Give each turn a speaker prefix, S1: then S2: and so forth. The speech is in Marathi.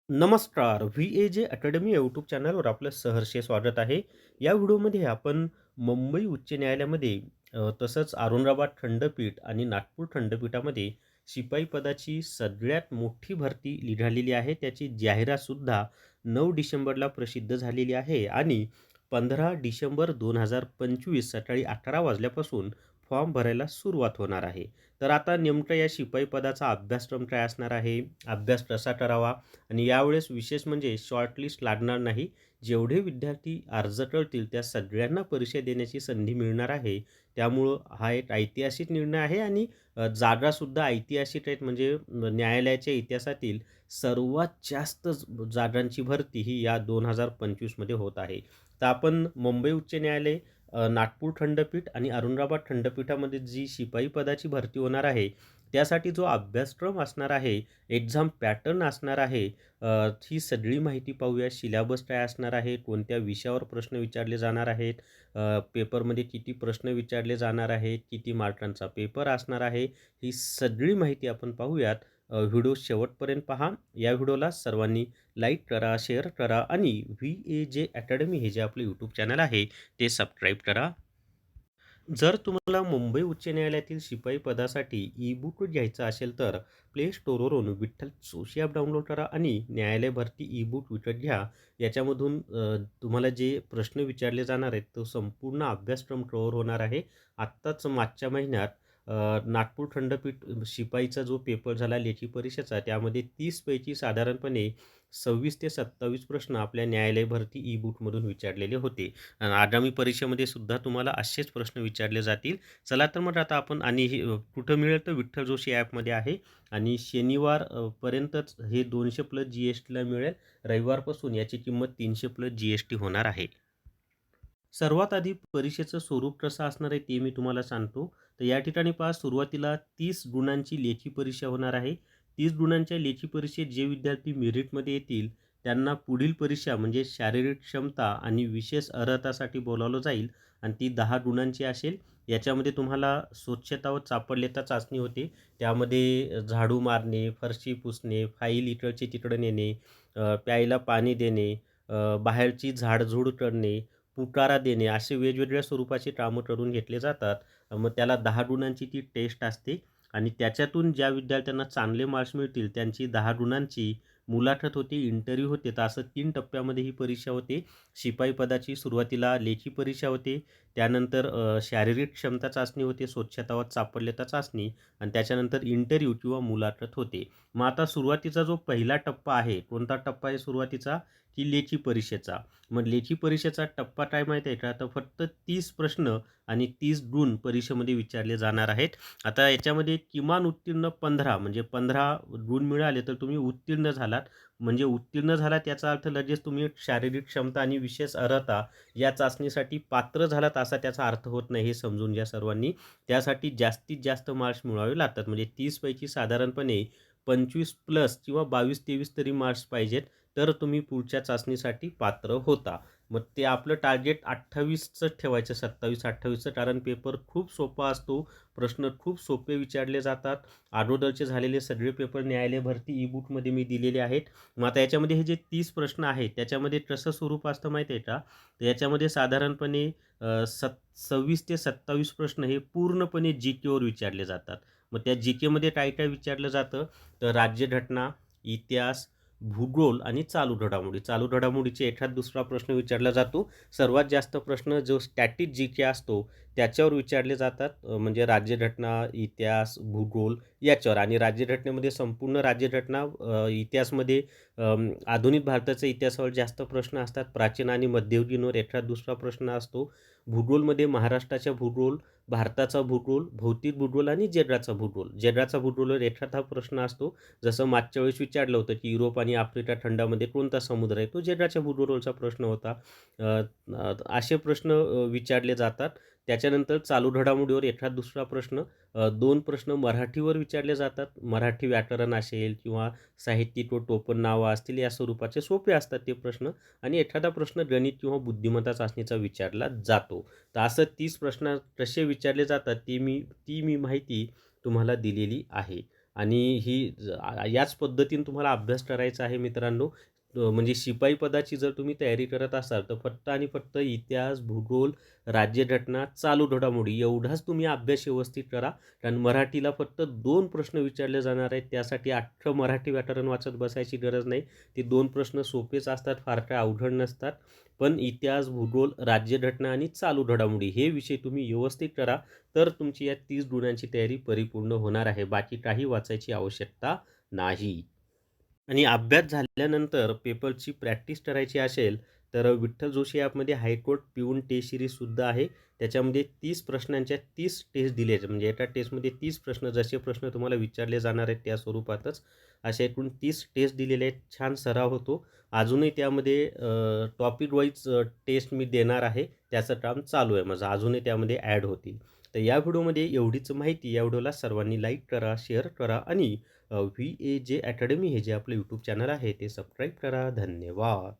S1: नमस्कार. VAJ अकॅडमी यूट्यूब चॅनलवर आपलं सहर्ष स्वागत आहे. या व्हिडिओमध्ये आपण मुंबई उच्च न्यायालयामध्ये तसंच औरंगाबाद खंडपीठ आणि नागपूर खंडपीठामध्ये शिपाई पदाची सगळ्यात मोठी भरती निघालेली आहे. त्याची जाहिरातसुद्धा 9 डिसेंबरला प्रसिद्ध झालेली आहे आणि 15 डिसेंबर 2025 सकाळी 11 वाजल्यापासून फॉर्म भरायला सुरुवात होणार आहे. तर आता नेमकं या शिपाई पदाचा अभ्यासक्रम काय असणार आहे? अभ्यास कसा करावा? आणि यावेळेस विशेष म्हणजे शॉर्टलिस्ट लागणार नाही. जेवढे विद्यार्थी अर्ज करतील त्या सगळ्यांना परीक्षा देण्याची संधी मिळणार आहे. त्यामुळं हा एक ऐतिहासिक निर्णय आहे आणि जागासुद्धा ऐतिहासिक आहेत. म्हणजे न्यायालयाच्या इतिहासातील सर्वात जास्त जागांची भरती ही या 2025 मध्ये होत आहे. तर आपण मुंबई उच्च न्यायालय, नागपूर खंडपीठ आणि औरंगाबाद खंडपीठामध्ये जी शिपाई पदाची भरती होणार आहे, त्यासाठी जो अभ्यासक्रम असणार आहे, एक्झाम पॅटर्न असणार आहे, ही सगळी माहिती पाहूया. सिलेबस काय असणार आहे, कोणत्या विषयावर प्रश्न विचारले जाणार आहेत, पेपरमध्ये किती प्रश्न विचारले जाणार आहेत, किती मार्कांचा पेपर असणार आहे, ही सगळी माहिती आपण पाहूयात. व्हिडिओ शेवटपर्यंत पहा. या व्हिडिओला सर्वांनी लाईक करा, शेअर करा आणि VAJ अकॅडमी हे जे आपलं यूट्यूब चॅनल आहे ते सबस्क्राईब करा. जर तुम्हाला मुंबई उच्च न्यायालयातील शिपाई पदासाठी ई-बुक घ्यायचं असेल तर प्ले स्टोअरवरून विठ्ठल जोशी ॲप डाउनलोड करा आणि न्यायालय भरती ई-बुक विकत घ्या. याच्यामधून तुम्हाला जे प्रश्न विचारले जाणार आहेत तो संपूर्ण अभ्यासक्रम कव्हर होणार आहे. आत्ताच मागच्या महिन्यात नागपूर खंडपीठ शिपाईचा जो पेपर झाला लेखी परीक्षेचा, त्यामध्ये 30 पैकी साधारणपणे 26 ते 27 प्रश्न आपल्या न्यायालय भरती ई-बुकमधून विचारलेले होते. आगामी परीक्षेमध्ये सुद्धा तुम्हाला असेच प्रश्न विचारले जातील. चला तर मग आता आपण आणि हे कुठं मिळेल तर विठ्ठल जोशी ॲपमध्ये आहे आणि शनिवार पर्यंतच हे 200 प्लस GSTला मिळेल. रविवारपासून याची किंमत 300 प्लस GST होणार आहे. सर्वात आधी परीक्षेचं स्वरूप कसं असणार आहे ते मी तुम्हाला सांगतो. तर या ठिकाणी पहा, सुरुवातीला 30 गुणांची लेखी परीक्षा होणार आहे. 30 गुणांच्या लेखी परीक्षेत जे विद्यार्थी मेरिटमध्ये येतील त्यांना पुढील परीक्षा म्हणजे शारीरिक क्षमता आणि विशेष अर्हतासाठी बोलावलं जाईल आणि ती 10 गुणांची असेल. याच्यामध्ये तुम्हाला स्वच्छता व चापल्यता चाचणी होते. त्यामध्ये झाडू मारणे, फरशी पुसणे, फाईल इकडची तिकडं नेणे, प्यायला पाणी देणे, बाहेरची झाडझूड करणे, पुकारा देणे असे वेगवेगळ्या स्वरूपाचे कामं करून घेतले जातात. मग त्याला 10 गुणांची ती टेस्ट असते आणि त्याच्यातून ज्या विद्यार्थ्यांना चांगले मार्क्स मिळतील त्यांची 10 गुणांची मुलाखत होते, इंटरव्ह्यू होते. तर असं 3 टप्प्यामध्ये ही परीक्षा होते. शिपाई पदाची सुरुवातीला लेखी परीक्षा होते. त्यानंतर शारीरिक क्षमता चाचणी होते, स्वच्छता व चापल्यता चाचणी आणि त्याच्यानंतर इंटरव्ह्यू किंवा मुलाखत होते. मग आता सुरुवातीचा जो पहिला टप्पा आहे, कोणता टप्पा आहे सुरुवातीचा? की लेखी परीक्षेचा. मग लेखी परीक्षेचा टप्पा काय माहीत आहे का? तर फक्त 30 प्रश्न आणि 30 गुण परीक्षेमध्ये विचारले जाणार आहेत. आता याच्यामध्ये किमान उत्तीर्ण 15 म्हणजे 15 गुण मिळाले तर तुम्ही उत्तीर्ण झालात. म्हणजे उत्तीर्ण झालात याचा अर्थ लगेच तुम्ही शारीरिक क्षमता आणि विशेष अर्हता या चाचणीसाठी पात्र झालात असा त्याचा अर्थ होत नाही, हे समजून घ्या सर्वांनी. त्यासाठी जास्तीत जास्त मार्क्स मिळवावे लागतात. म्हणजे 30 पैकी साधारणपणे 25 प्लस किंवा 22-23 तरी मार्क्स पाहिजेत. तर तुम्ही पुढच्या चाचणीसाठी पात्र होता. मग ते आपलं टार्गेट 28चं ठेवायचं, 27-28चं, कारण पेपर खूप सोपा असतो. प्रश्न खूप सोपे विचारले जातात. अगोदरचे झालेले सगळे पेपर न्यायालय भरती ई-बुकमध्ये मी दिलेले आहेत. मग आता याच्यामध्ये हे जे 30 प्रश्न आहेत त्याच्यामध्ये कसं स्वरूप असतं माहिती आहे का? तर याच्यामध्ये साधारणपणे 26 ते 27 प्रश्न हे पूर्णपणे जी-केवर विचारले जातात. मग त्या जी-केमध्ये काय काय विचारलं जातं? तर राज्यघटना, इतिहास, भूगोल आणि चालू घडामोडी. चालू घडामोडीचे एखाद दुसरा प्रश्न विचारला जातो. सर्वात जास्त प्रश्न जो स्टॅटिक जी-के असतो त्याच्यावर विचारले जातात. म्हणजे राज्यघटना, इतिहास, भूगोल याच्यावर. आणि राज्यघटनेमध्ये संपूर्ण राज्यघटना, इतिहासमध्ये आधुनिक भारताच्या इतिहासावर जास्त प्रश्न असतात. प्राचीन आणि मध्ययुगीनवर एखादा दुसरा प्रश्न असतो. भूगोलमध्ये महाराष्ट्राचा भूगोल, भारताचा भूगोल, भौतिक भूगोल आणि जगाचा भूगोल. जगाचा भूगोलवर एखादा प्रश्न असतो. जसं मागच्या वेळेस विचारलं होतं की युरोप आणि आफ्रिका खंडामध्ये कोणता समुद्र आहे? तो जगाच्या भूगोलवरचा प्रश्न होता. अ, अ, असे प्रश्न विचारले जातात. त्याच्यानंतर चालू घडामोडीवर एखादा दुसरा प्रश्न, 2 प्रश्न मराठीवर विचारले जातात. मराठी व्याकरण असेल किंवा साहित्यिक व टोपण नावं असतील या स्वरूपाचे सोपे असतात ते प्रश्न. आणि एखादा प्रश्न गणित किंवा बुद्धिमत्ता चाचणीचा विचारला जातो. तर असं 30 प्रश्न कसे विचारले जातात ती मी माहिती तुम्हाला दिलेली आहे. आणि याच पद्धतीने तुम्हाला अभ्यास करायचा आहे मित्रांनो. म्हणजे शिपाई पदाची जर तुम्ही तयारी करत असाल, तर फक्त आणि फक्त इतिहास, भूगोल, राज्यघटना, चालू घडामोडी एवढाच तुम्ही अभ्यास व्यवस्थित करा. कारण मराठीला फक्त 2 प्रश्न विचारले जाणार आहेत. त्यासाठी अख्खं मराठी व्याकरण वाचत बसायची गरज नाही. ते 2 प्रश्न सोपेच असतात, फार काही अवघड नसतात. पण इतिहास, भूगोल, राज्यघटना आणि चालू घडामोडी हे विषय तुम्ही व्यवस्थित करा. तर तुमची या 30 गुणांची तयारी परिपूर्ण होणार आहे. बाकी काही वाचायची आवश्यकता नाही. आणि अभ्यास झाल्यानंतर पेपरची प्रॅक्टिस करायची असेल, तर विठ्ठल जोशी ॲपमध्ये हायकोर्ट पिऊन टेस्ट सीरीजसुद्धा आहे. त्याच्यामध्ये 30 प्रश्नांच्या 30 टेस्ट दिल्या आहेत. म्हणजे एका टेस्टमध्ये 30 प्रश्न, जसे प्रश्न तुम्हाला विचारले जाणार आहेत त्या स्वरूपातच अशा एकूण 30 टेस्ट दिलेल्या आहेत. छान सराव होतो. अजूनही त्यामध्ये टॉपिक वाईज टेस्ट मी देणार आहे. त्याचं काम चालू आहे माझं. अजूनही त्यामध्ये ॲड होतील. तर या व्हिडिओमध्ये एवढीच माहिती. या व्हिडिओला सर्वांनी लाईक करा, शेअर करा आणि व्ही-ए-जे अकॅडमी हे जे आपलं यूट्यूब चॅनल आहे ते सबस्क्राईब करा. धन्यवाद.